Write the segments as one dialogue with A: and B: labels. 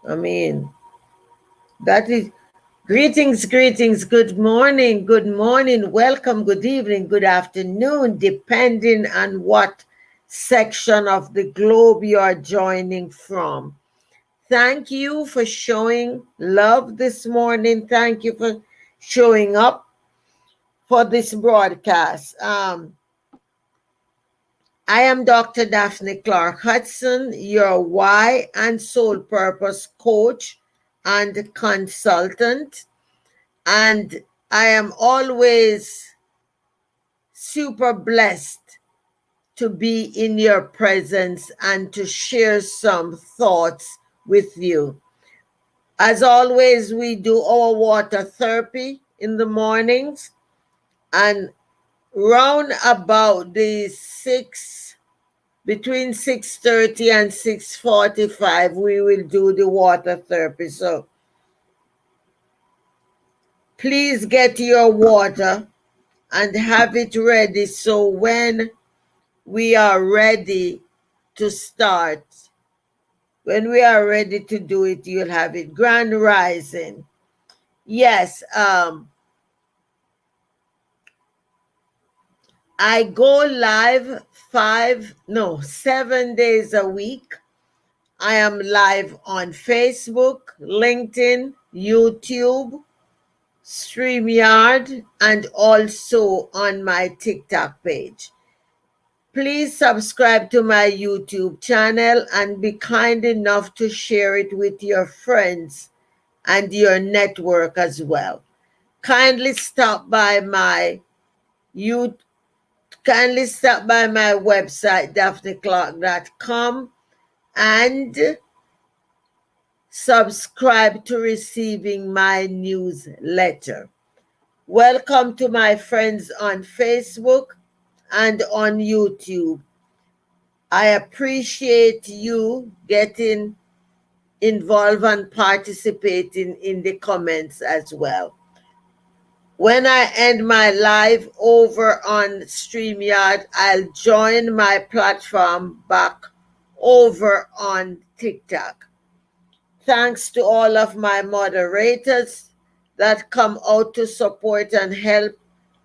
A: I mean, that is greetings, greetings, good morning, welcome, good evening, good afternoon, depending on what section of the globe you are joining from. Thank you for showing love this morning. Thank you for showing up for this broadcast. I am Dr. Daphne Clarke-Hudson, your why and soul purpose coach and consultant. And I am always super blessed to be in your presence and to share some thoughts with you. As always, we do our water therapy in the mornings, and round about the between 6:30 and 6:45, we will do the water therapy. So please get your water and have it ready, so when we are ready to start, when we are ready to do it, you'll have it. Grand Rising. Yes, I go live 7 days a week. I am live on Facebook, LinkedIn, YouTube, StreamYard, and also on my TikTok page. Please subscribe to my YouTube channel and be kind enough to share it with your friends and your network as well. Kindly stop by my website, daphneclark.com, and subscribe to receiving my newsletter. Welcome to my friends on Facebook and on YouTube. I appreciate you getting involved and participating in the comments as well. When I end my live over on StreamYard, I'll join my platform back over on TikTok. Thanks to all of my moderators that come out to support and help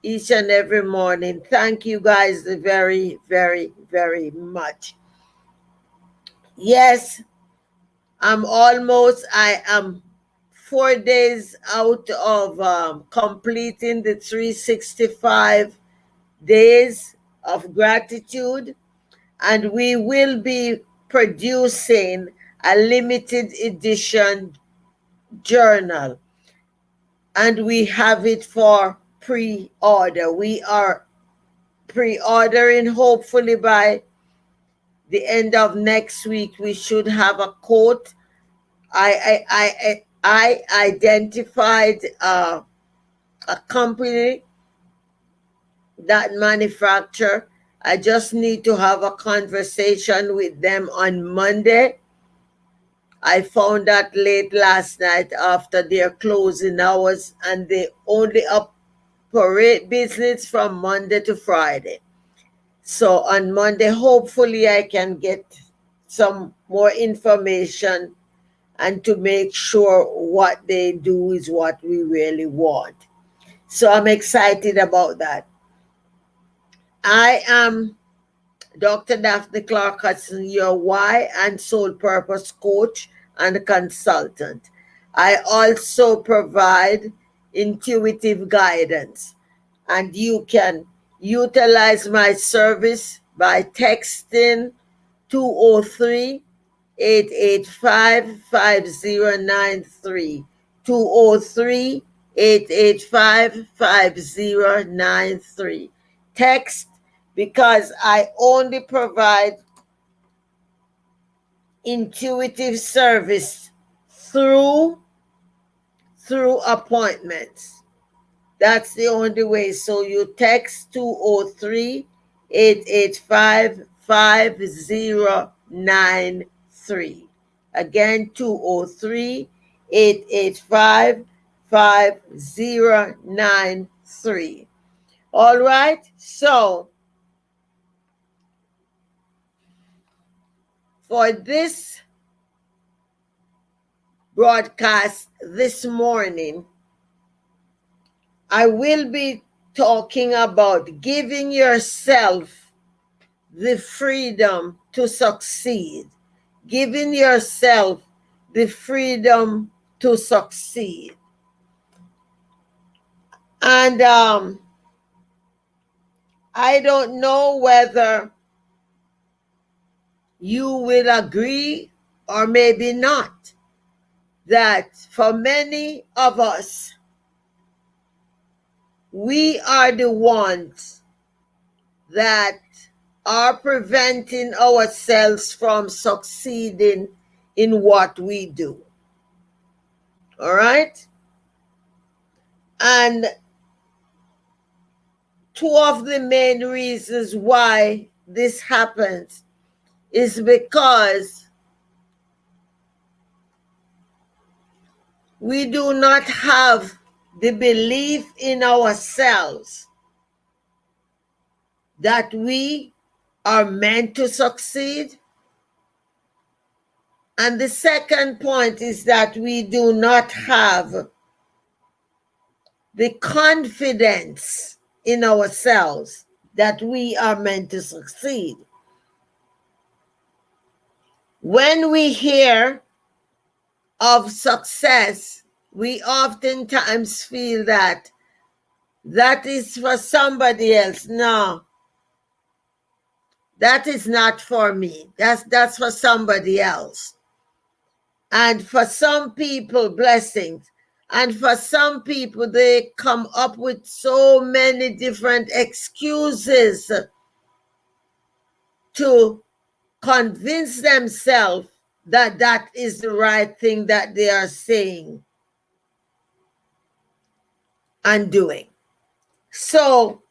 A: each and every morning. Thank you guys very, very, very much. Yes, I am 4 days out of completing the 365 days of gratitude, and we will be producing a limited edition journal, and we have it for pre-order. We are pre-ordering. Hopefully by the end of next week we should have a quote. I identified a company that manufacture. I just need to have a conversation with them on Monday. I found that late last night after their closing hours, and they only operate business from Monday to Friday. So on Monday, hopefully I can get some more information and to make sure what they do is what we really want. So I'm excited about that. I am Dr. Daphne Clarke-Hudson, your why and soul purpose coach and consultant. I also provide intuitive guidance, and you can utilize my service by texting 203 885 5093. 203 885 5093. Text, because I only provide intuitive service through appointments. That's the only way. So you text 203 885 5093. Again, 203 885 5093. All right. So for this broadcast this morning, I will be talking about giving yourself the freedom to succeed. Giving yourself the freedom to succeed. And I don't know whether you will agree or maybe not that for many of us, we are the ones that are preventing ourselves from succeeding in what we do. All right? And two of the main reasons why this happens is because we do not have the belief in ourselves that we are meant to succeed. And the second point is that we do not have the confidence in ourselves that we are meant to succeed. When we hear of success, we oftentimes feel that that is for somebody else. No, that is not for me. That's for somebody else. And for some people, blessings. And for some people, they come up with so many different excuses to convince themselves that that is the right thing that they are saying and doing. So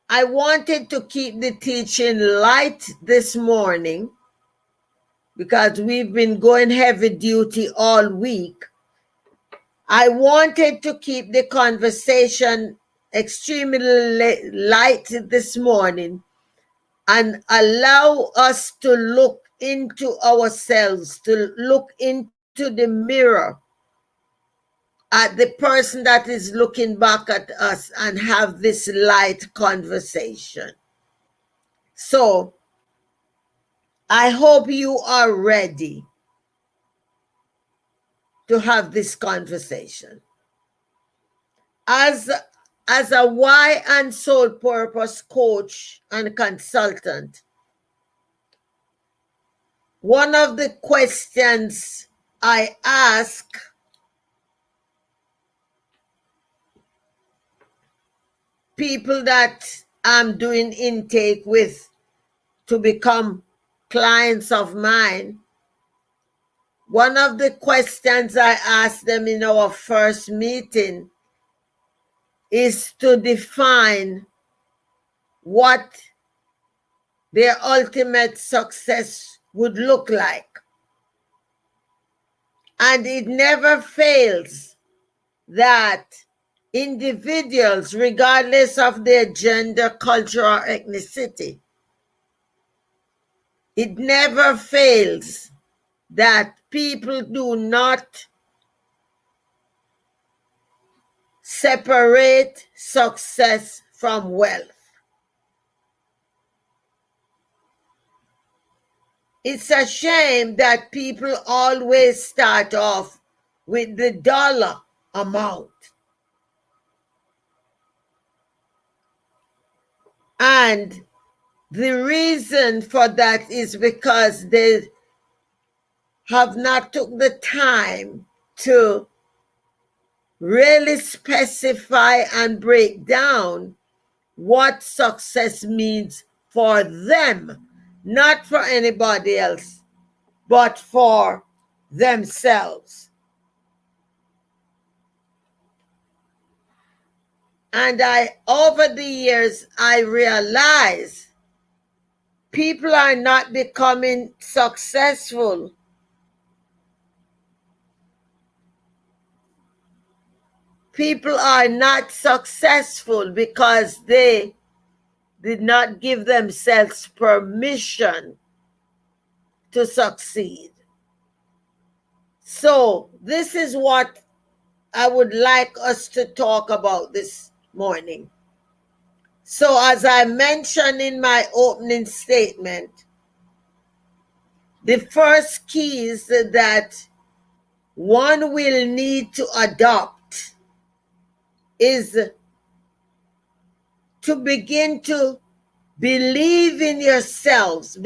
A: I wanted to keep the teaching light this morning because we've been going heavy duty all week. I wanted to keep the conversation extremely light this morning and allow us to look into ourselves, to look into the mirror at the person that is looking back at us and have this light conversation. So I hope you are ready to have this conversation. As a why and soul purpose coach and consultant, one of the questions I ask people that I'm doing intake with to become clients of mine, one of the questions I ask them in our first meeting is to define what their ultimate success would look like. And it never fails that individuals, regardless of their gender, culture, or ethnicity, it never fails that people do not separate success from wealth. It's a shame that people always start off with the dollar amount. And the reason for that is because they have not took the time to really specify and break down what success means for them, not for anybody else, but for themselves. And over the years, I realize people are not becoming successful people are not successful because they did not give themselves permission to succeed. So this is what I would like us to talk about this morning. So as I mentioned in my opening statement, the first keys that one will need to adopt is to begin to believe in yourselves,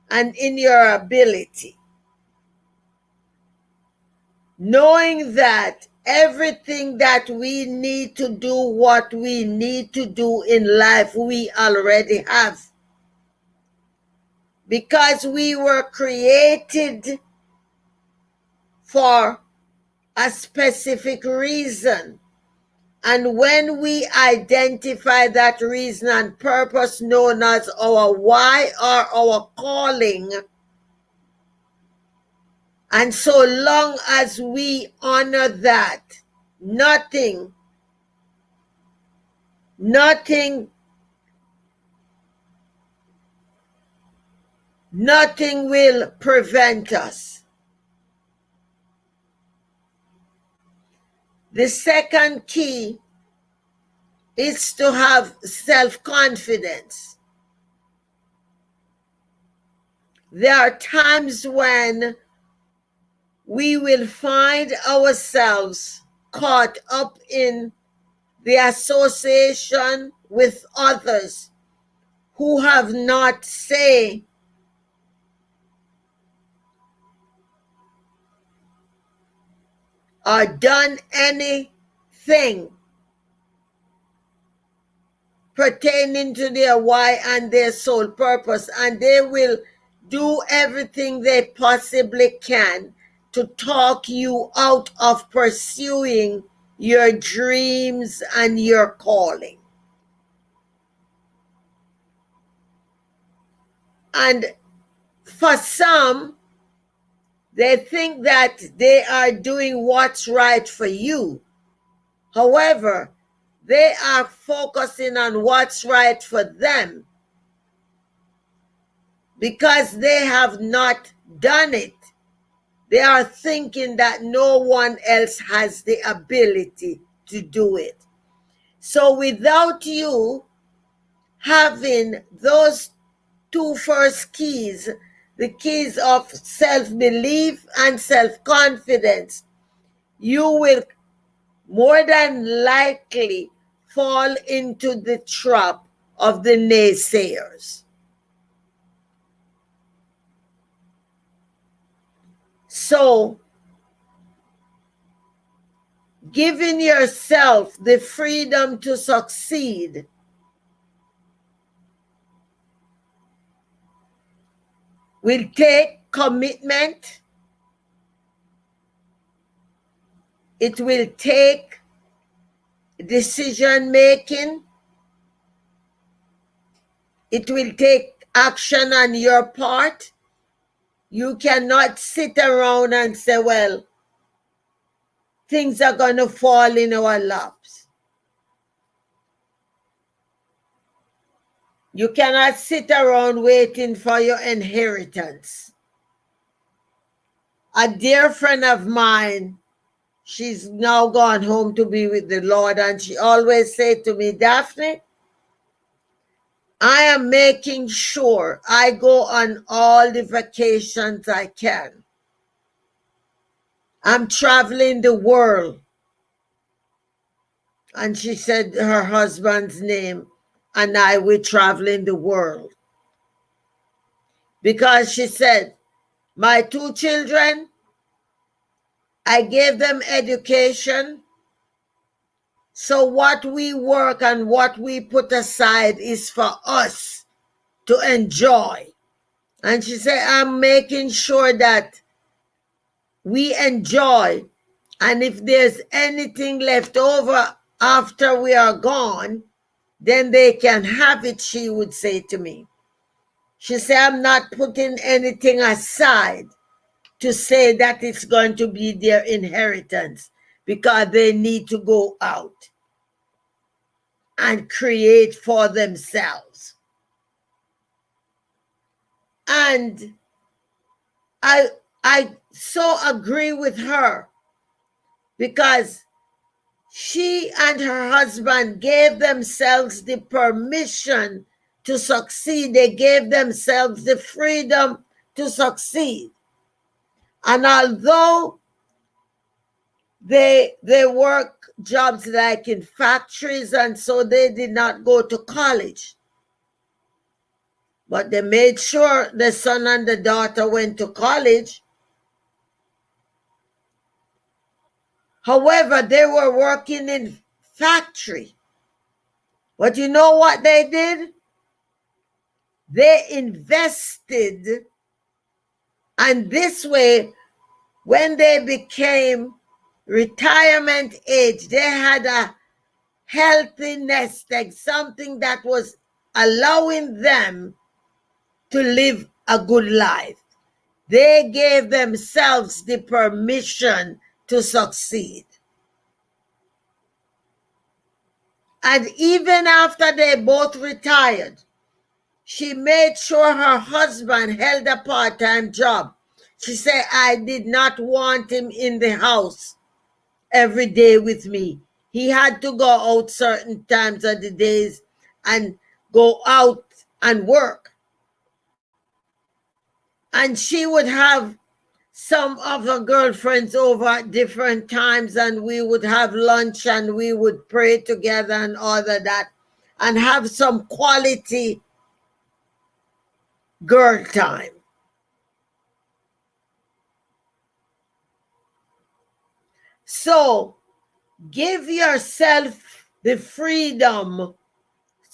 A: and in your ability, knowing that everything that we need to do, what we need to do in life, we already have. Because we were created for a specific reason. And when we identify that reason and purpose known as our why or our calling, and so long as we honor that, nothing will prevent us. The second key is to have self-confidence. There are times when we will find ourselves caught up in the association with others who have not said or done anything pertaining to their why and their sole purpose, and they will do everything they possibly can to talk you out of pursuing your dreams and your calling. And for some, they think that they are doing what's right for you. However, they are focusing on what's right for them because they have not done it. They are thinking that no one else has the ability to do it. So without you having those two first keys, the keys of self-belief and self-confidence, you will more than likely fall into the trap of the naysayers. So, giving yourself the freedom to succeed will take commitment. It will take decision making. It will take action on your part. You cannot sit around and say, well, things are going to fall in our laps. You cannot sit around waiting for your inheritance. A dear friend of mine, she's now gone home to be with the Lord, and she always said to me, Daphne, I am making sure I go on all the vacations I can. I'm traveling the world. And she said her husband's name, and I were traveling the world. Because she said, my two children, I gave them education. So what we work and what we put aside is for us to enjoy. And she said, I'm making sure that we enjoy. And if there's anything left over after we are gone, then they can have it, she would say to me. She said, I'm not putting anything aside to say that it's going to be their inheritance because they need to go out and create for themselves. And I so agree with her, because she and her husband gave themselves the permission to succeed. They gave themselves the freedom to succeed. And although they work jobs like in factories, and so they did not go to college, but they made sure the son and the daughter went to college. However, they were working in factory. But you know what they did? They invested, and this way, when they became retirement age, they had a healthy nest egg, something that was allowing them to live a good life. They gave themselves the permission to succeed. And even after they both retired, she made sure her husband held a part-time job. She said, I did not want him in the house every day with me. He had to go out certain times of the days and go out and work. And she would have some of her girlfriends over at different times, and we would have lunch and we would pray together and all of that, and have some quality girl time. So give yourself the freedom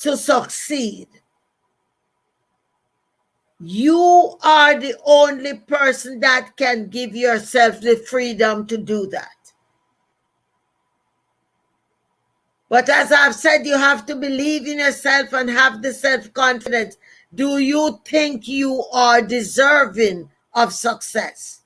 A: to succeed. You are the only person that can give yourself the freedom to do that. But as I've said, you have to believe in yourself and have the self-confidence. Do you think you are deserving of success?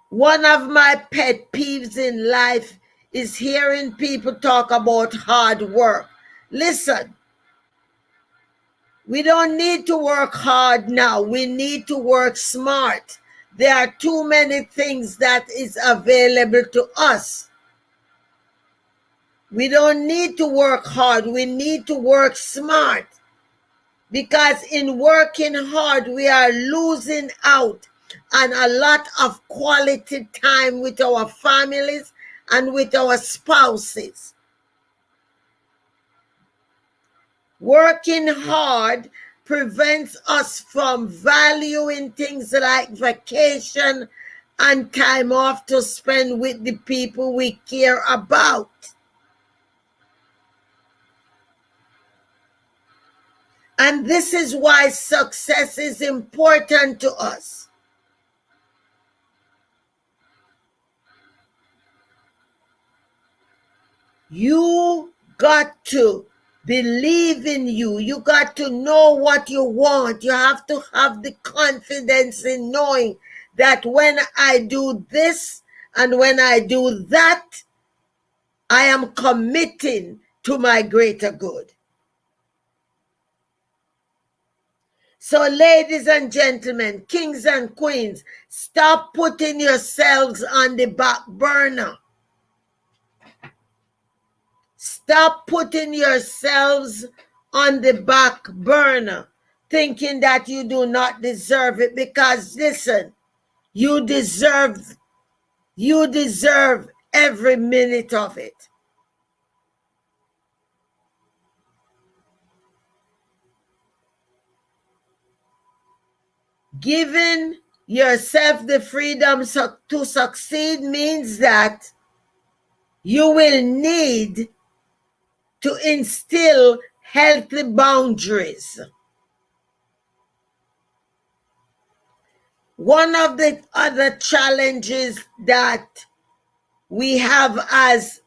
A: One of my pet peeves in life is hearing people talk about hard work. Listen, we don't need to work hard now. We need to work smart. There are too many things that is available to us. We don't need to work hard. We need to work smart. Because in working hard, we are losing out on a lot of quality time with our families and with our spouses. Working hard prevents us from valuing things like vacation and time off to spend with the people we care about. And this is why success is important to us. You got to believe in you. You got to know what you want. You have to have the confidence in knowing that when I do this and when I do that, I am committing to my greater good. So, ladies and gentlemen, kings and queens, stop putting yourselves on the back burner. Stop putting yourselves on the back burner, thinking that you do not deserve it, because listen, you deserve every minute of it. Giving yourself the freedom to succeed means that you will need to instill healthy boundaries. One of the other challenges that we have as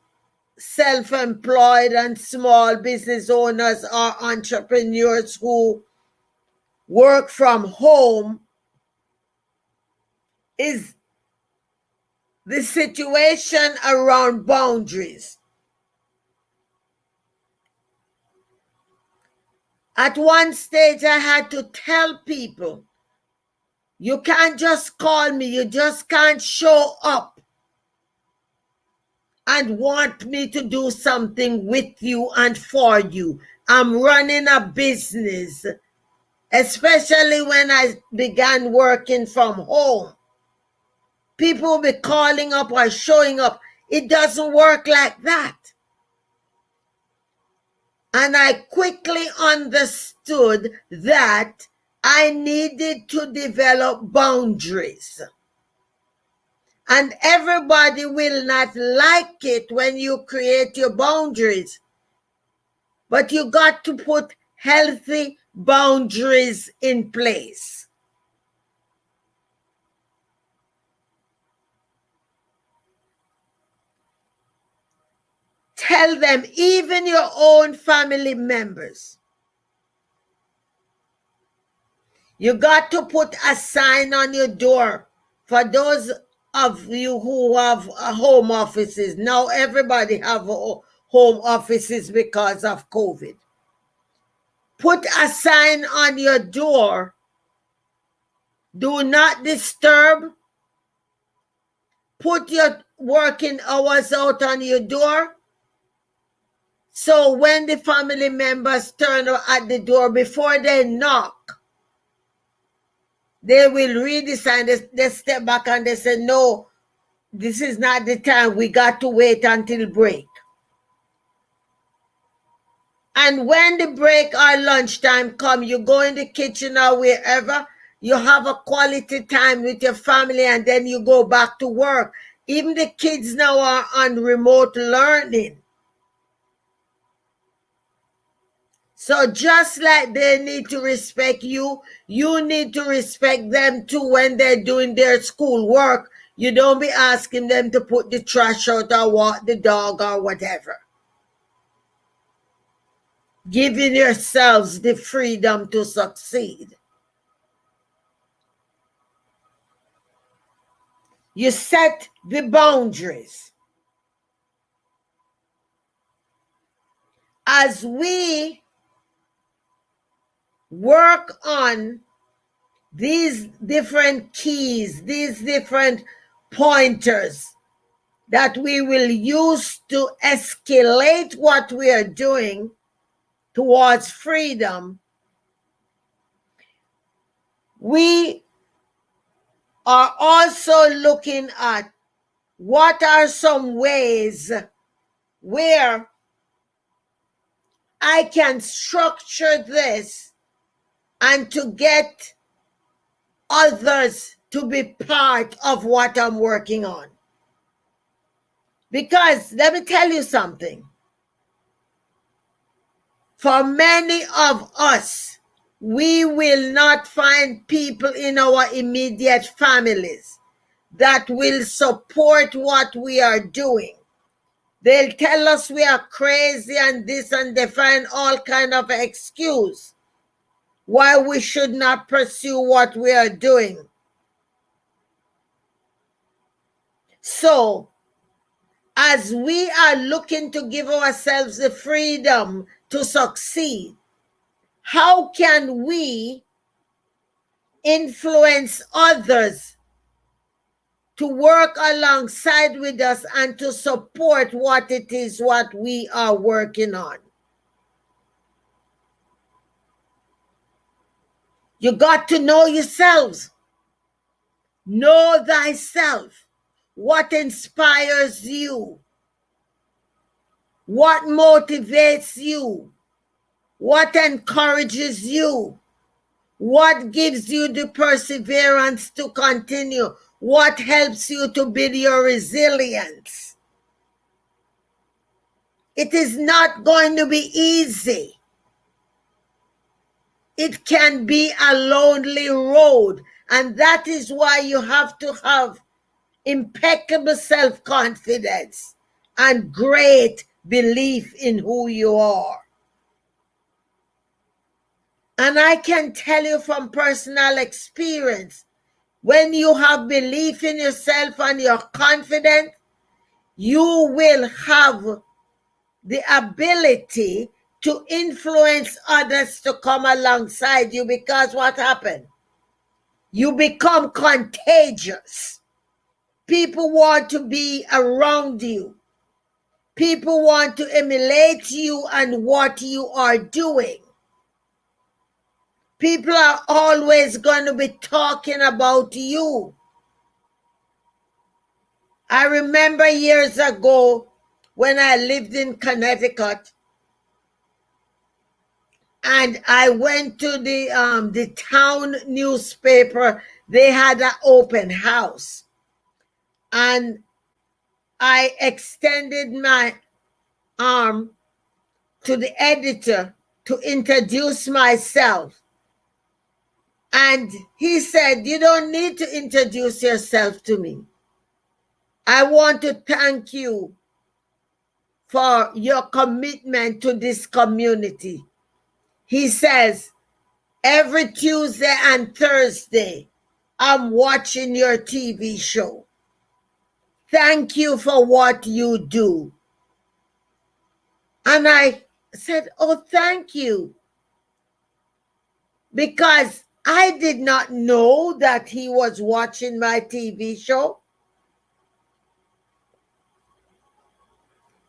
A: self-employed and small business owners or entrepreneurs who work from home is the situation around boundaries. At one stage, I had to tell people, you can't just call me, you just can't show up and want me to do something with you and for you. I'm running a business, especially when I began working from home. People will be calling up or showing up. It doesn't work like that. And I quickly understood that I needed to develop boundaries. And everybody will not like it when you create your boundaries. But you got to put healthy boundaries in place. Tell them, even your own family members, you got to put a sign on your door. For those of you who have home offices, now everybody have home offices because of COVID. Put a sign on your door. Do not disturb. Put your working hours out on your door. So when the family members turn at the door, before they knock, they will read the sign. They step back and they say, no, this is not the time. We got to wait until break. And when the break or lunchtime come, you go in the kitchen or wherever, you have a quality time with your family, and then you go back to work. Even the kids now are on remote learning. So just like they need to respect you, you need to respect them too when they're doing their school work. You don't be asking them to put the trash out or walk the dog or whatever. Giving yourselves the freedom to succeed. You set the boundaries. As we work on these different keys, these different pointers that we will use to escalate what we are doing towards freedom, we are also looking at what are some ways where I can structure this and to get others to be part of what I'm working on. Because let me tell you something. For many of us, we will not find people in our immediate families that will support what we are doing. They'll tell us we are crazy and this, and they find all kind of excuse why we should not pursue what we are doing. So, as we are looking to give ourselves the freedom to succeed, how can we influence others to work alongside with us and to support what it is what we are working on? You got to know yourselves. Know thyself. What inspires you? What motivates you? What encourages you? What gives you the perseverance to continue? What helps you to build your resilience? It is not going to be easy. It can be a lonely road, and that is why you have to have impeccable self-confidence and great belief in who you are. And I can tell you from personal experience, when you have belief in yourself and you're confident, you will have the ability to influence others to come alongside you, because what happened? You become contagious. People want to be around you. People want to emulate you and what you are doing. People are always going to be talking about you. I remember years ago when I lived in Connecticut, and I went to the town newspaper. They had an open house, and I extended my arm to the editor to introduce myself. And he said, "You don't need to introduce yourself to me. I want to thank you for your commitment to this community." He says, "Every Tuesday and Thursday, I'm watching your TV show. Thank you for what you do." And I said, "Oh, thank you." Because I did not know that he was watching my TV show.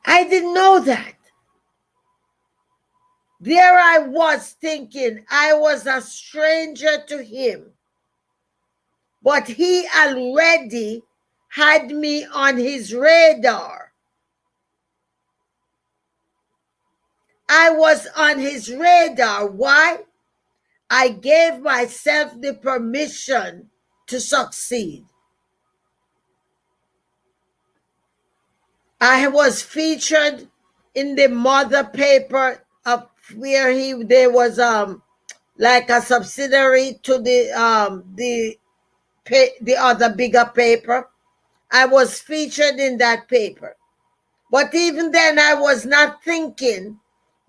A: I didn't know that. There I was thinking I was a stranger to him. But he already had me on his radar. I was on his radar. Why? I gave myself the permission to succeed. I was featured in the mother paper of where there was like a subsidiary to the other bigger paper. I was featured in that paper. But even then, I was not thinking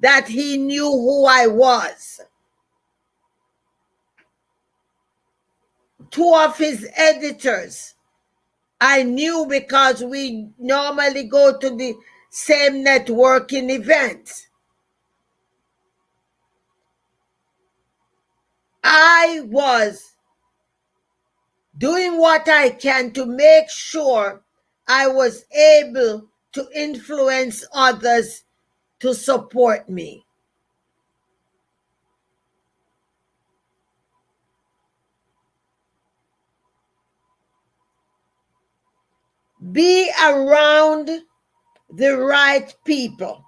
A: that he knew who I was. Two of his editors I knew because we normally go to the same networking events. I was doing what I can to make sure I was able to influence others to support me. Be around the right people.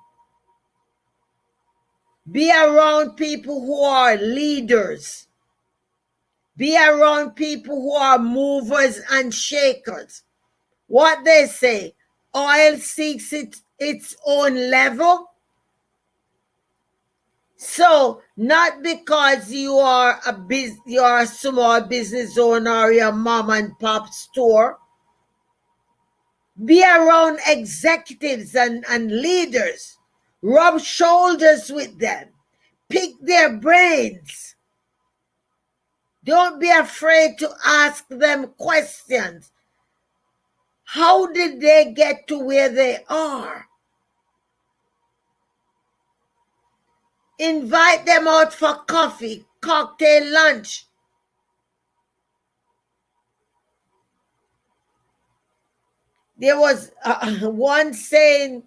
A: Be around people who are leaders. Be around people who are movers and shakers. What they say, oil seeks its own level. So not because you are a small business owner or your mom and pop store. Be around executives and leaders. Rub shoulders with them. Pick their brains. Don't be afraid to ask them questions. How did they get to where they are? Invite them out for coffee, cocktail, lunch. There was one saying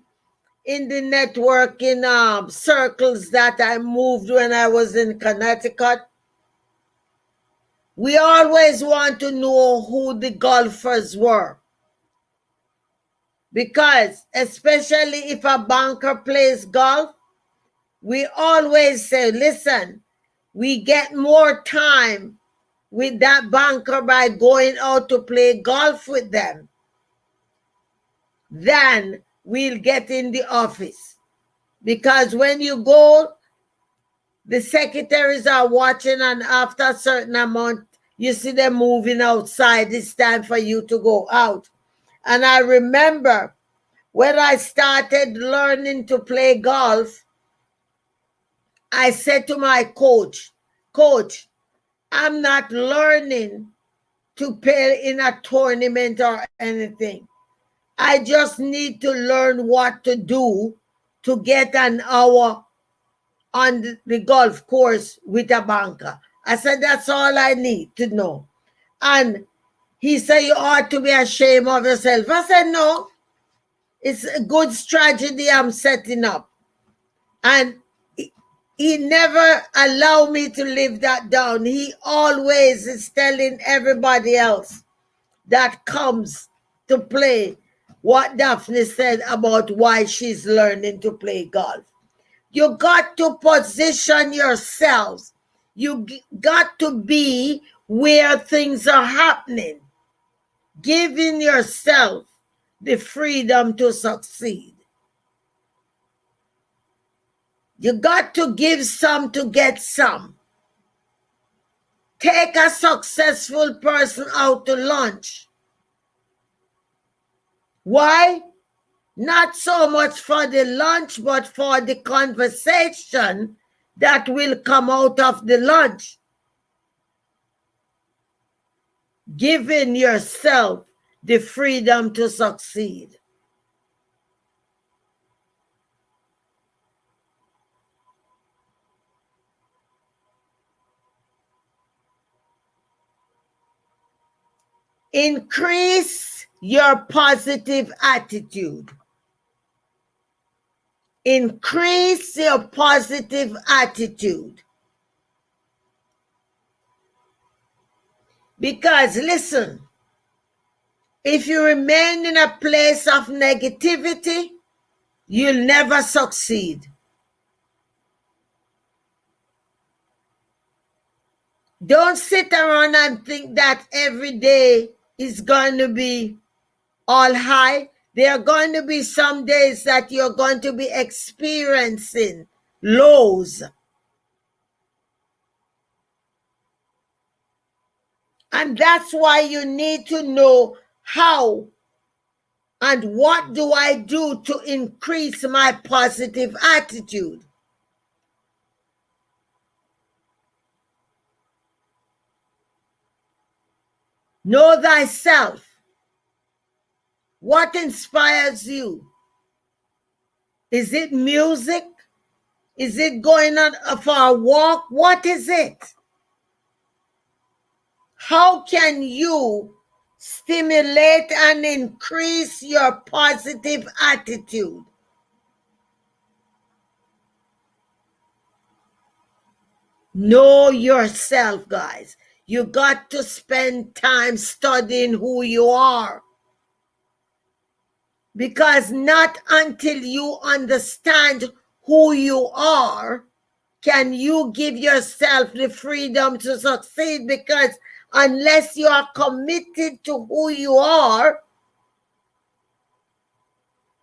A: in the networking circles that I moved when I was in Connecticut. We always want to know who the golfers were. Because especially if a banker plays golf, we always say, listen, we get more time with that banker by going out to play golf with them than we'll get in the office. Because when you go, the secretaries are watching, and after a certain amount, you see them moving outside. It's time for you to go out. And I remember when I started learning to play golf, I said to my coach, "Coach, I'm not learning to play in a tournament or anything. I just need to learn what to do to get an hour on the golf course with a banker. I said, that's all I need to know. And he said, you ought to be ashamed of yourself. I said, no, it's a good strategy I'm setting up. And he never allowed me to live that down. He always is telling everybody else that comes to play what Daphne said about why she's learning to play golf. You got to position yourselves. You got to be where things are happening, giving yourself the freedom to succeed. You got to give some to get some. Take a successful person out to lunch. Why? Not so much for the lunch, but for the conversation that will come out of the lunch. Giving yourself the freedom to succeed. Increase your positive attitude. Increase your positive attitude. Because listen, if you remain in a place of negativity, you'll never succeed. Don't sit around and think that every day is going to be all high. There are going to be some days that you're going to be experiencing lows. And that's why you need to know how and what do I do to increase my positive attitude. Know thyself. What inspires you? Is it music? Is it going on for a walk? What is it? How can you stimulate and increase your positive attitude? Know yourself, guys. You got to spend time studying who you are. Because not until you understand who you are can you give yourself the freedom to succeed. Because unless you are committed to who you are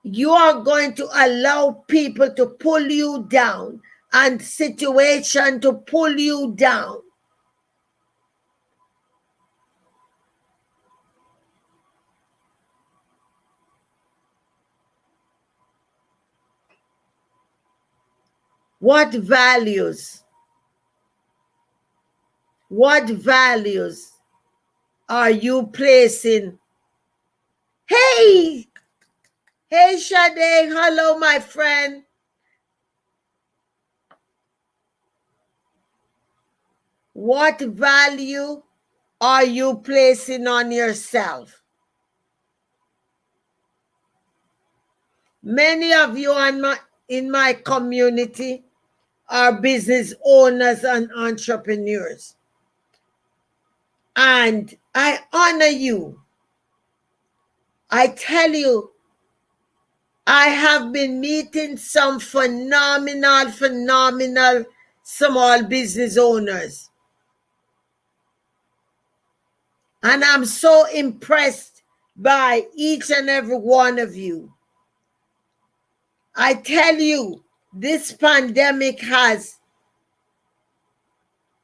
A: going to allow people to pull you down and situation to pull you down. What values are you placing? Hey Shade, hello my friend. What value are you placing on yourself? Many of you in my community are business owners and entrepreneurs. And I honor you. I tell you, I have been meeting some phenomenal small business owners. And I'm so impressed by each and every one of you. I tell you, this pandemic has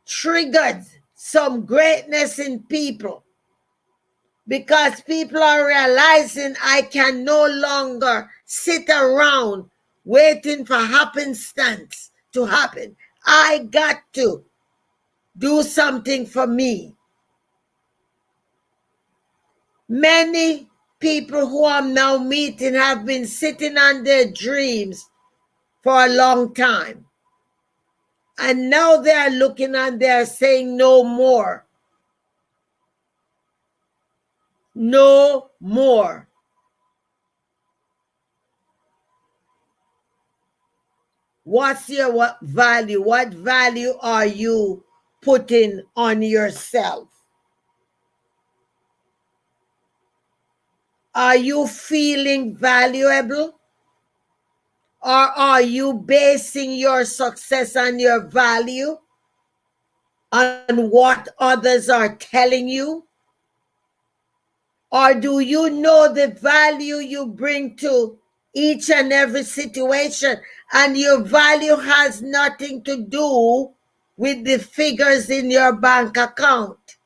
A: triggered some greatness in people because people are realizing I can no longer sit around waiting for happenstance to happen. I got to do something for me. Many people who I'm now meeting have been sitting on their dreams for a long time. And now they are looking and they are saying no more. No more. What's your value? What value are you putting on yourself? Are you feeling valuable? Or are you basing your success and your value on what others are telling you? Or do you know the value you bring to each and every situation, and your value has nothing to do with the figures in your bank account?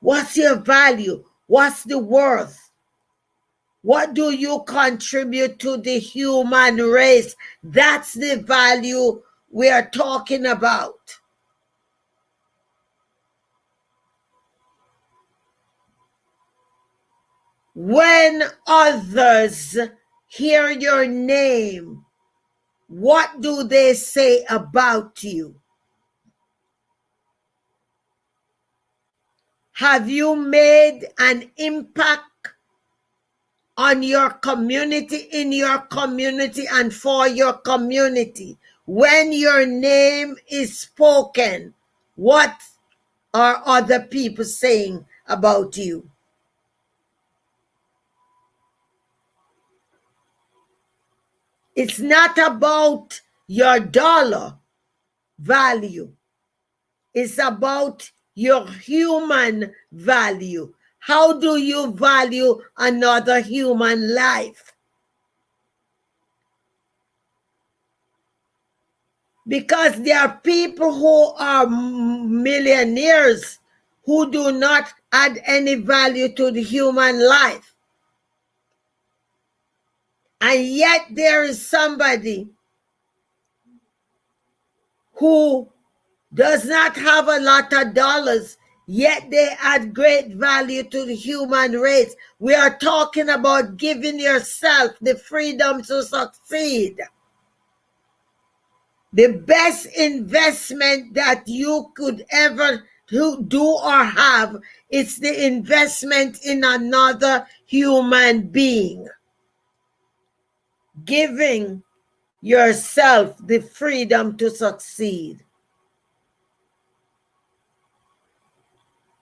A: What's your value? What's the worth? What do you contribute to the human race? That's the value we are talking about. When others hear your name, what do they say about you? Have you made an impact on your community, in your community, and for your community? When your name is spoken, what are other people saying about you? It's not about your dollar value. It's about your human value. How do you value another human life? Because there are people who are millionaires who do not add any value to the human life. And yet there is somebody who does not have a lot of dollars, yet they add great value to the human race. We are talking about giving yourself the freedom to succeed. The best investment that you could ever do or have is the investment in another human being. Giving yourself the freedom to succeed.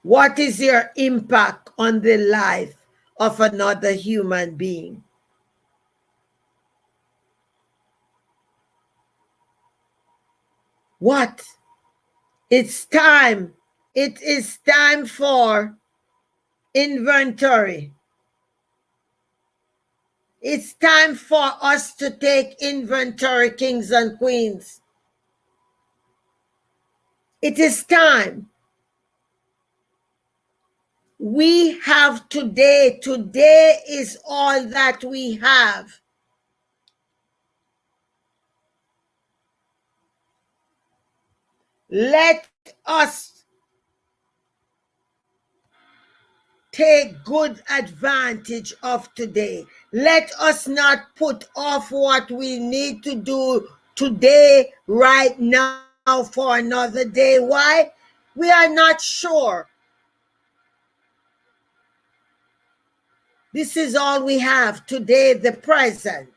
A: What is your impact on the life of another human being? What? It's time. It is time for inventory. It's time for us to take inventory, kings and queens. It is time. We have today. Today is all that we have. Let us take good advantage of today. Let us not put off what we need to do today, right now, for another day. Why? We are not sure. This is all we have today, the present.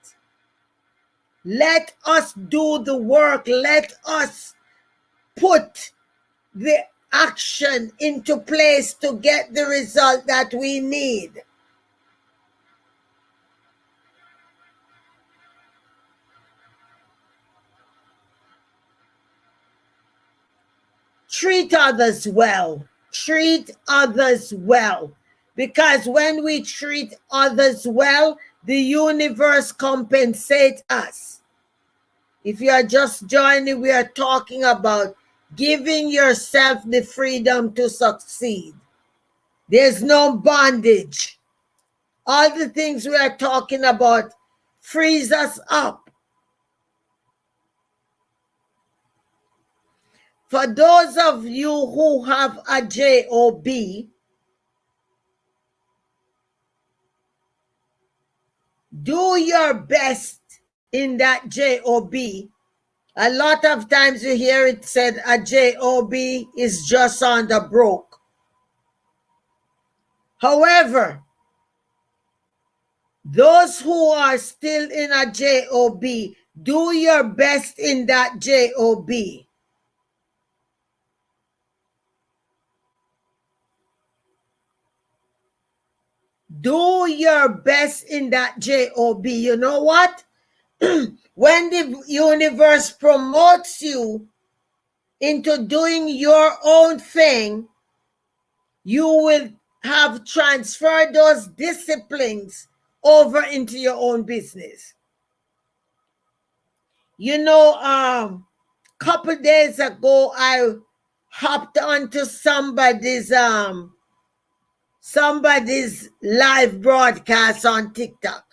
A: Let us do the work. Let us put the action into place to get the result that we need. Treat others well. Treat others well. Because when we treat others well, the universe compensates us. If you are just joining, we are talking about giving yourself the freedom to succeed. There's no bondage. All the things we are talking about frees us up. For those of you who have a job, Do your best in that job. A lot of times you hear it said a job is just on the broke. However, those who are still in a job, do your best in that job. Do your best in that job. You know what? When the universe promotes you into doing your own thing, you will have transferred those disciplines over into your own business. You know, couple days ago, I hopped onto somebody's live broadcast on TikTok,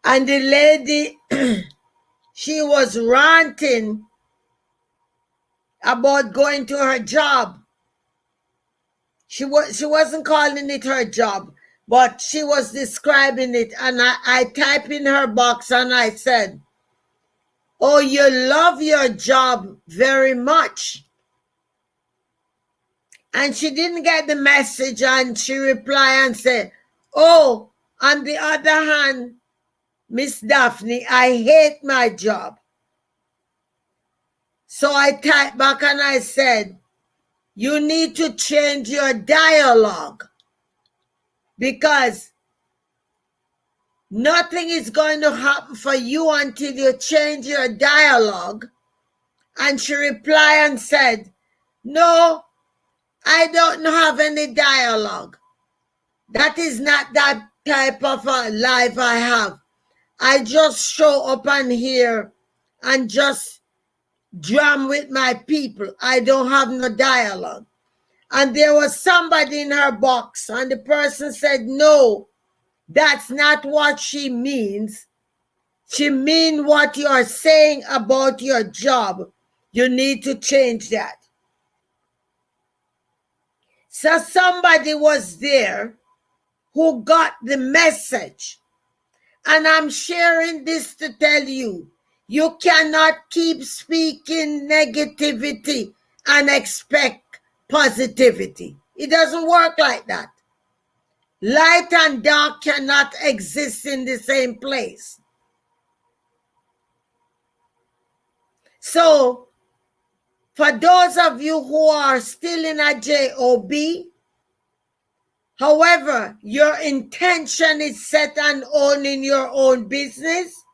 A: and the lady she was ranting about going to her job. She wasn't calling it her job, but she was describing it, and I typed in her box and I said, "Oh, you love your job very much." And she didn't get the message, and she replied and said, "Oh, on the other hand, Miss Daphne, I hate my job." So I typed back and I said, "You need to change your dialogue, because nothing is going to happen for you until you change your dialogue." And she replied and said, "No, I don't have any dialogue. That is not that type of a life I have. I just show up on here and just drum with my people. I don't have no dialogue." And there was somebody in her box, and the person said, "No, that's not what she means. She means what you're saying about your job. You need to change that." So somebody was there who got the message. And I'm sharing this to tell you, you cannot keep speaking negativity and expect positivity. It doesn't work like that. Light and dark cannot exist in the same place. So, for those of you who are still in a job, however, your intention is set on owning your own business,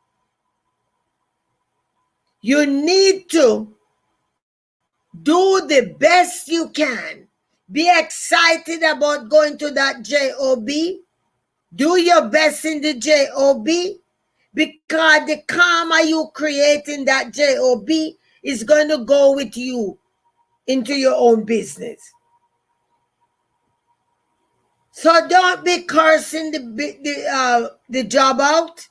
A: you need to do the best you can. Be excited about going to that job. Do your best in the job, because the karma you create in that job is going to go with you into your own business. So don't be cursing the job out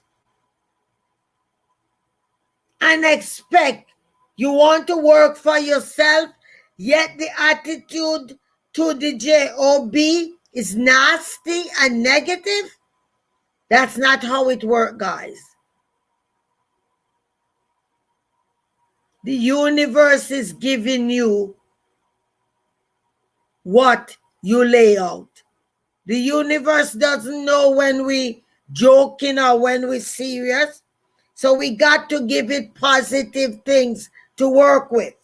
A: and expect you want to work for yourself, yet the attitude to the job is nasty and negative. That's not how it works, guys. The universe is giving you what you lay out. The universe doesn't know when we joking or when we serious. So we got to give it positive things to work with.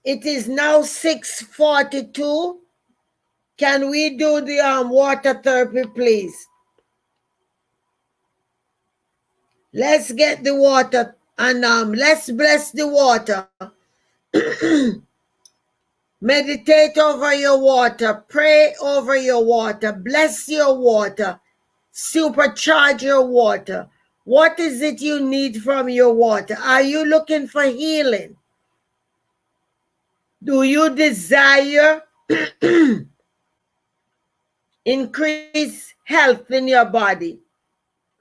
A: It is now 6:42. Can we do the water therapy, please? Let's get the water, and let's bless the water. Meditate over your water. Pray over your water. Bless your water. Supercharge your water. What is it you need from your water? Are you looking for healing? Do you desire increase health in your body?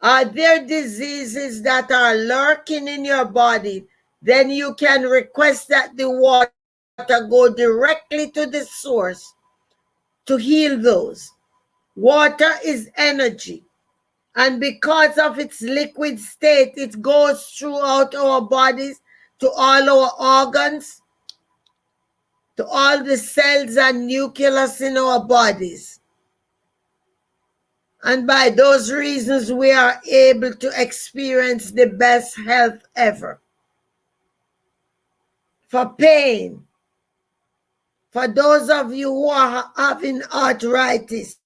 A: Are there diseases that are lurking in your body? Then you can request that the water go directly to the source to heal those. Water is energy. And because of its liquid state, it goes throughout our bodies to all our organs, to all the cells and nucleus in our bodies. And by those reasons, we are able to experience the best health ever. For pain, for those of you who are having arthritis,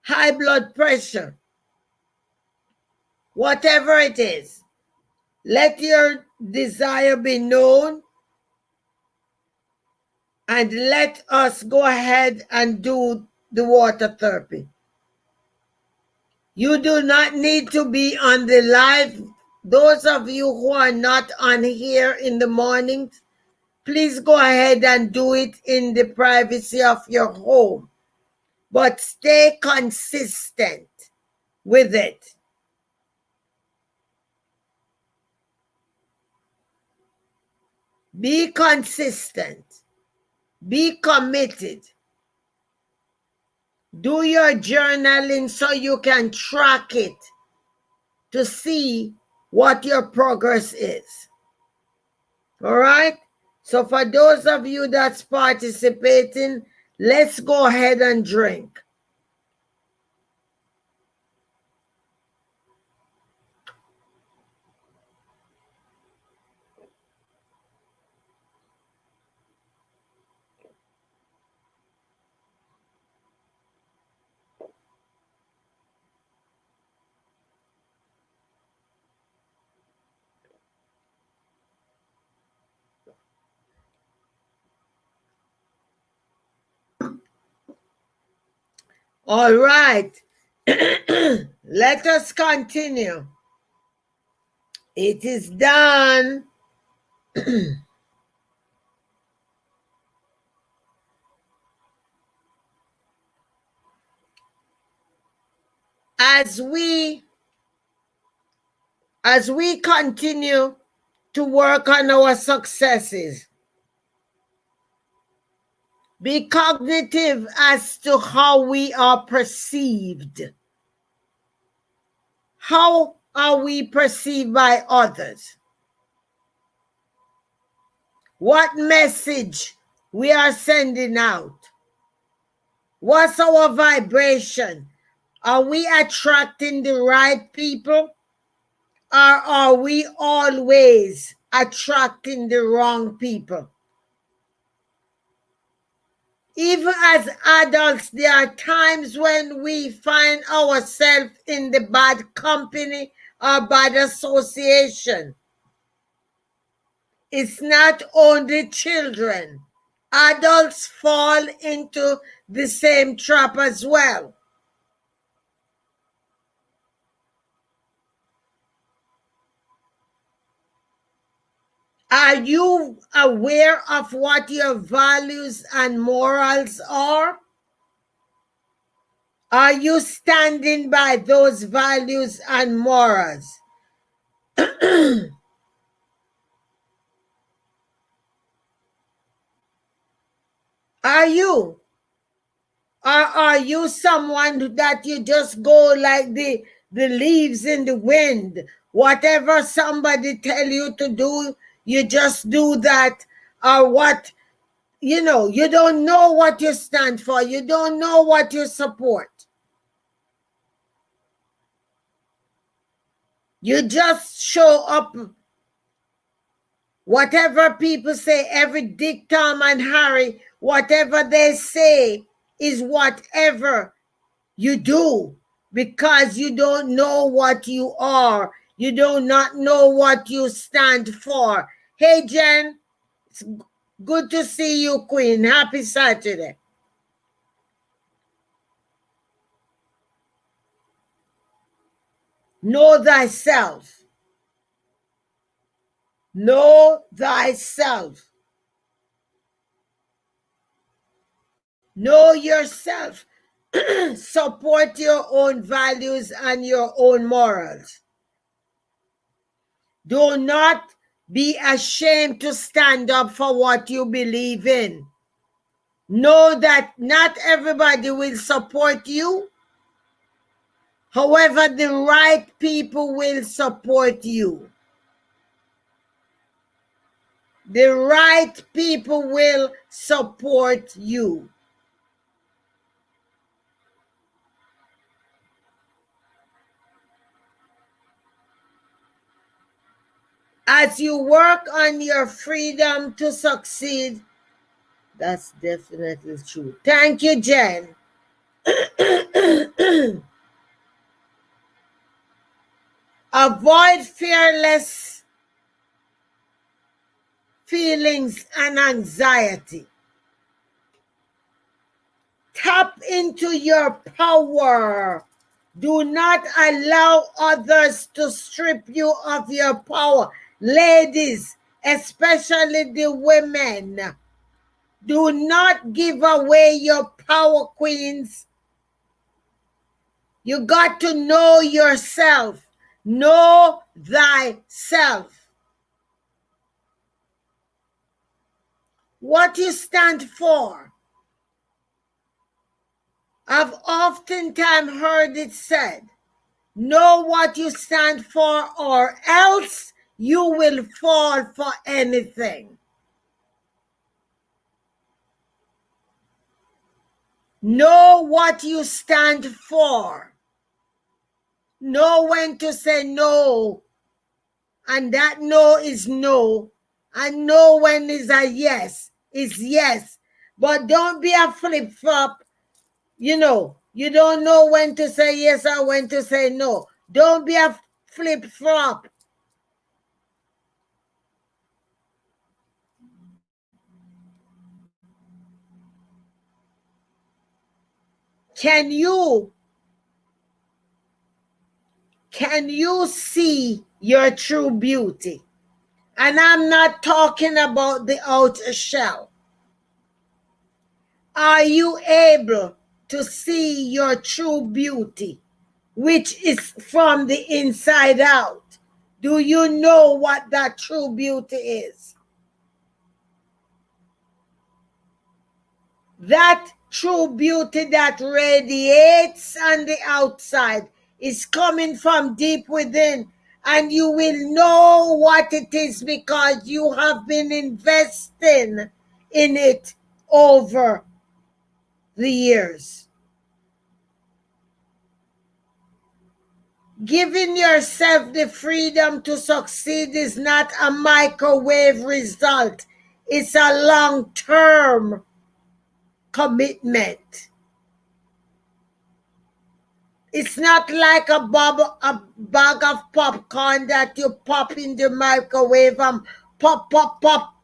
A: high blood pressure, whatever it is, let your desire be known and let us go ahead and do the water therapy. You do not need to be on the live. Those of you who are not on here in the mornings, please go ahead and do it in the privacy of your home. But stay consistent with it. Be consistent. Be committed. Do your journaling so you can track it to see what your progress is. All right? So for those of you that's participating, let's go ahead and drink. All right. Let us continue. It is done. As we continue to work on our successes, be cognitive as to how we are perceived. How are we perceived by others? What message we are sending out? What's our vibration? Are we attracting the right people? Or are we always attracting the wrong people? Even as adults, there are times when we find ourselves in the bad company or bad association. It's not only children. Adults fall into the same trap as well. Are you aware of what your values and morals are? Are you standing by those values and morals? Are you? Or are you someone that you just go like the leaves in the wind? Whatever somebody tell you to do, you just do that. Or what, you don't know what you stand for. You don't know what you support. You just show up. Whatever people say, every Dick, Tom, and Harry, whatever they say is whatever you do, because you don't know what you are. You do not know what you stand for. Hey, Jen, it's good to see you, Queen. Happy Saturday. Know thyself. Know thyself. Know yourself. Support your own values and your own morals. Do not be ashamed to stand up for what you believe in. Know that not everybody will support you. However, the right people will support you. The right people will support you. As you work on your freedom to succeed, that's definitely true. Thank you, Jen. Avoid fearless feelings and anxiety. Tap into your power. Do not allow others to strip you of your power. Ladies, especially the women, do not give away your power, queens. You got to know yourself. Know thyself. What you stand for. I've oftentimes heard it said, know what you stand for or else you will fall for anything. Know what you stand for. Know when to say no, and that no is no, and know when is a yes is yes. But don't be a flip-flop. You don't know when to say yes or when to say no. Don't be a flip-flop. Can you see your true beauty? And I'm not talking about the outer shell. Are you able to see your true beauty, which is from the inside out? Do you know what that true beauty is? That true beauty that radiates on the outside is coming from deep within, and you will know what it is because you have been investing in it over the years. Giving yourself the freedom to succeed is not a microwave result. It's a long-term commitment. It's not like a bag of popcorn that you pop in the microwave and pop, pop, pop.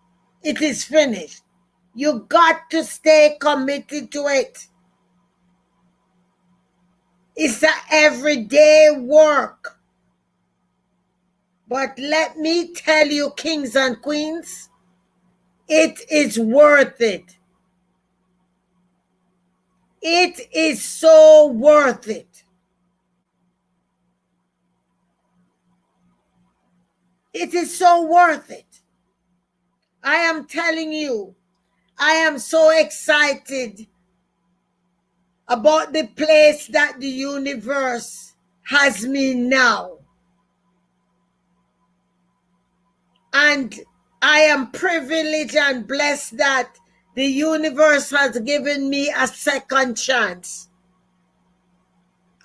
A: It is finished. You got to stay committed to it. It's an everyday work. But let me tell you, kings and queens, it is worth it. It is so worth it. It is so worth it. I am telling you, I am so excited about the place that the universe has me now. And I am privileged and blessed that the universe has given me a second chance.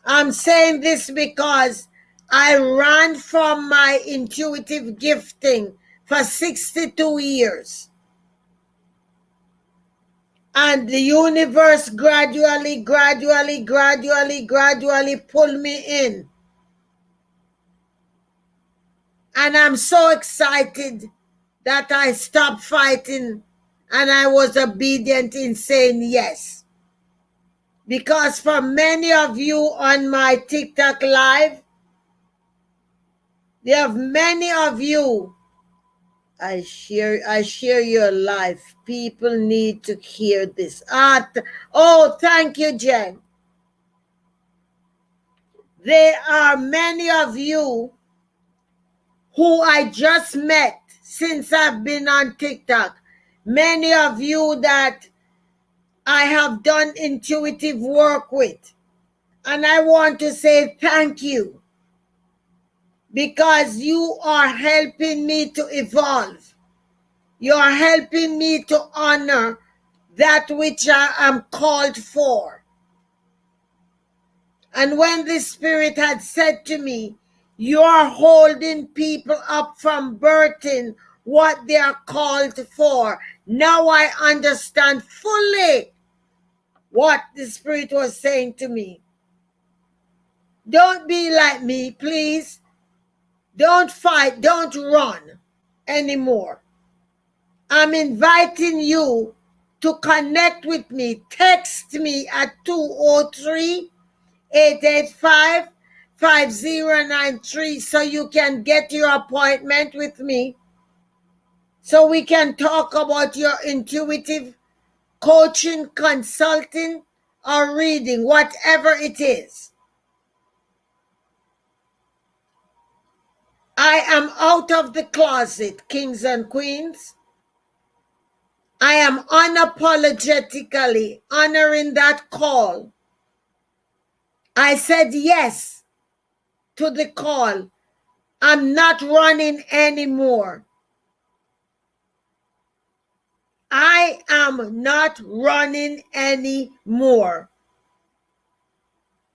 A: I'm saying this because I ran from my intuitive gifting for 62 years. And the universe gradually pulled me in. And I'm so excited that I stopped fighting and I was obedient in saying yes. Because for many of you on my TikTok live, there are many of you, I share your life. People need to hear this. Thank you, Jen. There are many of you who I just met since I've been on TikTok. Many of you that I have done intuitive work with. And I want to say thank you, because you are helping me to evolve. You are helping me to honor that which I am called for. And when the Spirit had said to me, you are holding people up from birthing what they are called for, now I understand fully what the Spirit was saying to me. Don't be like me, please. Don't fight, don't run anymore. I'm inviting you to connect with me. Text me at 203-885-5093 so you can get your appointment with me, so we can talk about your intuitive coaching, consulting, or reading, whatever it is. I am out of the closet, kings and queens. I am unapologetically honoring that call. I said yes to the call. I'm not running anymore. I am not running anymore.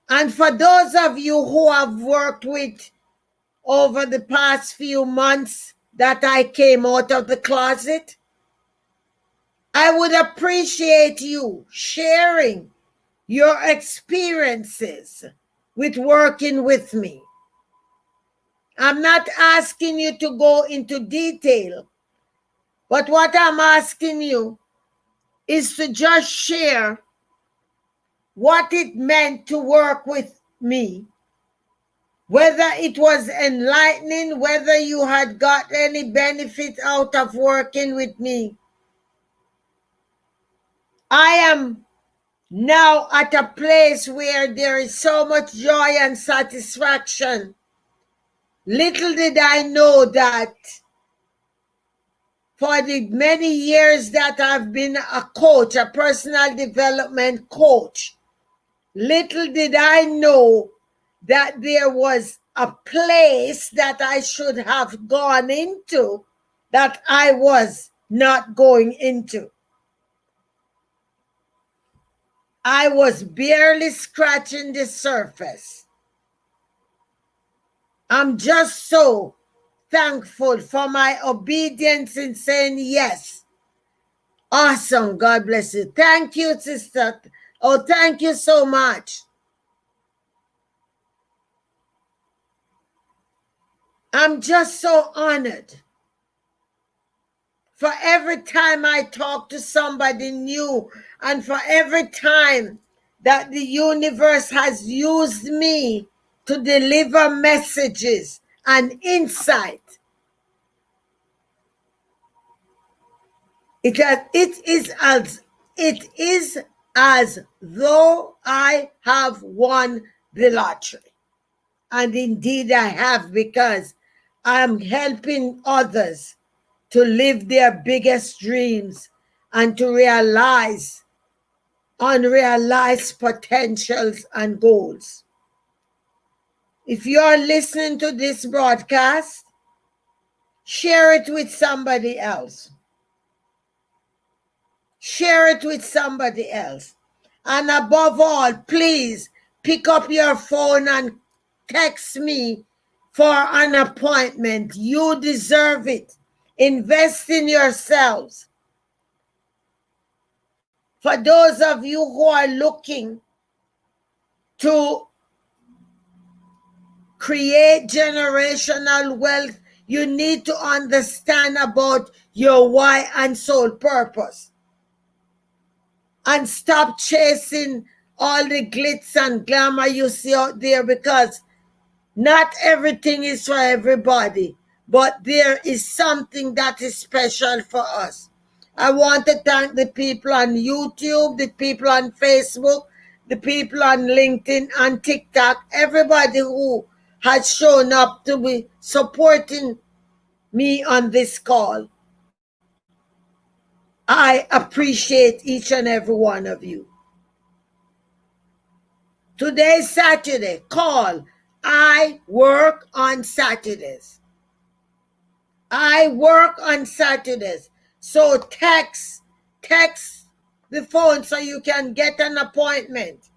A: And for those of you who have worked with over the past few months that I came out of the closet, I would appreciate you sharing your experiences with working with me. I'm not asking you to go into detail, but what I'm asking you is to just share what it meant to work with me, whether it was enlightening, whether you had got any benefit out of working with me. I am now at a place where there is so much joy and satisfaction. Little did I know that for the many years that I've been a coach, a personal development coach, little did I know that there was a place that I should have gone into that I was not going into. I was barely scratching the surface. I'm just so thankful for my obedience in saying yes. Awesome. God bless you. Thank you, sister. Oh, thank you so much. I'm just so honored. For every time I talk to somebody new, and for every time that the universe has used me to deliver messages and insight, it is as though I have won the lottery. And indeed I have, because I'm helping others to live their biggest dreams and to realize unrealized potentials and goals. If you're listening to this broadcast, share it with somebody else. Share it with somebody else. And above all, please pick up your phone and text me for an appointment. You deserve it. Invest in yourselves. For those of you who are looking to create generational wealth, you need to understand about your why and soul purpose. And stop chasing all the glitz and glamour you see out there, because not everything is for everybody, but there is something that is special for us. I want to thank the people on YouTube, the people on Facebook, the people on LinkedIn and TikTok, everybody who has shown up to be supporting me on this call. I appreciate each and every one of you. Today's Saturday. Call. I work on Saturdays. I work on Saturdays. So text the phone so you can get an appointment.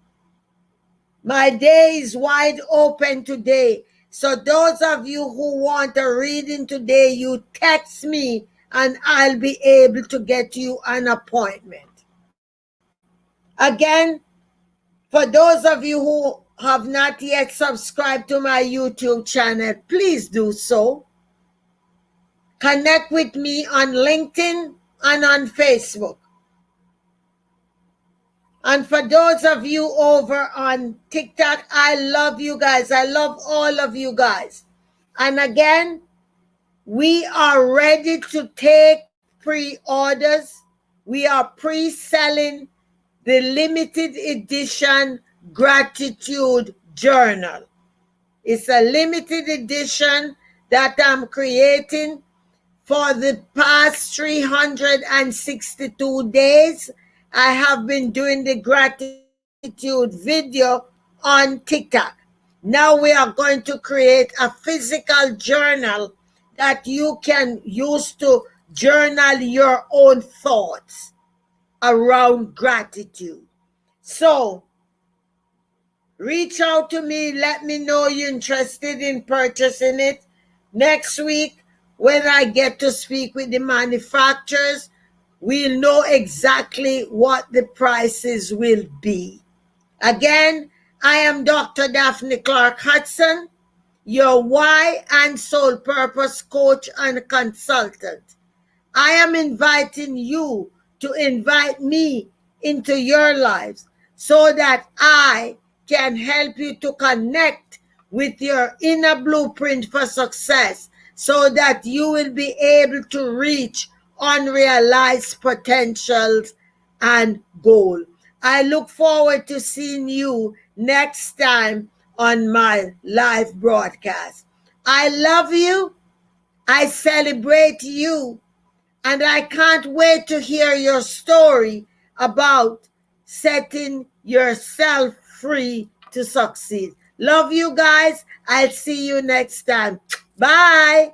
A: My day is wide open today. So those of you who want a reading today, you text me and I'll be able to get you an appointment. Again, for those of you who have not yet subscribed to my YouTube channel, please do so. Connect with me on LinkedIn and on Facebook. And for those of you over on TikTok, I love you guys. I love all of you guys. And again, we are ready to take pre-orders. We are pre-selling the limited edition gratitude journal. It's a limited edition that I'm creating for the past 362 days. I have been doing the gratitude video on TikTok. Now we are going to create a physical journal that you can use to journal your own thoughts around gratitude. So, reach out to me. Let me know you're interested in purchasing it. Next week, when I get to speak with the manufacturers, we'll know exactly what the prices will be. Again, I am Dr. Daphne Clarke-Hudson, your why and soul purpose coach and consultant. I am inviting you to invite me into your lives so that I can help you to connect with your inner blueprint for success so that you will be able to reach unrealized potentials and goals. I look forward to seeing you next time on my live broadcast. I love you. I celebrate you. And I can't wait to hear your story about setting yourself free to succeed. Love you guys. I'll see you next time. Bye.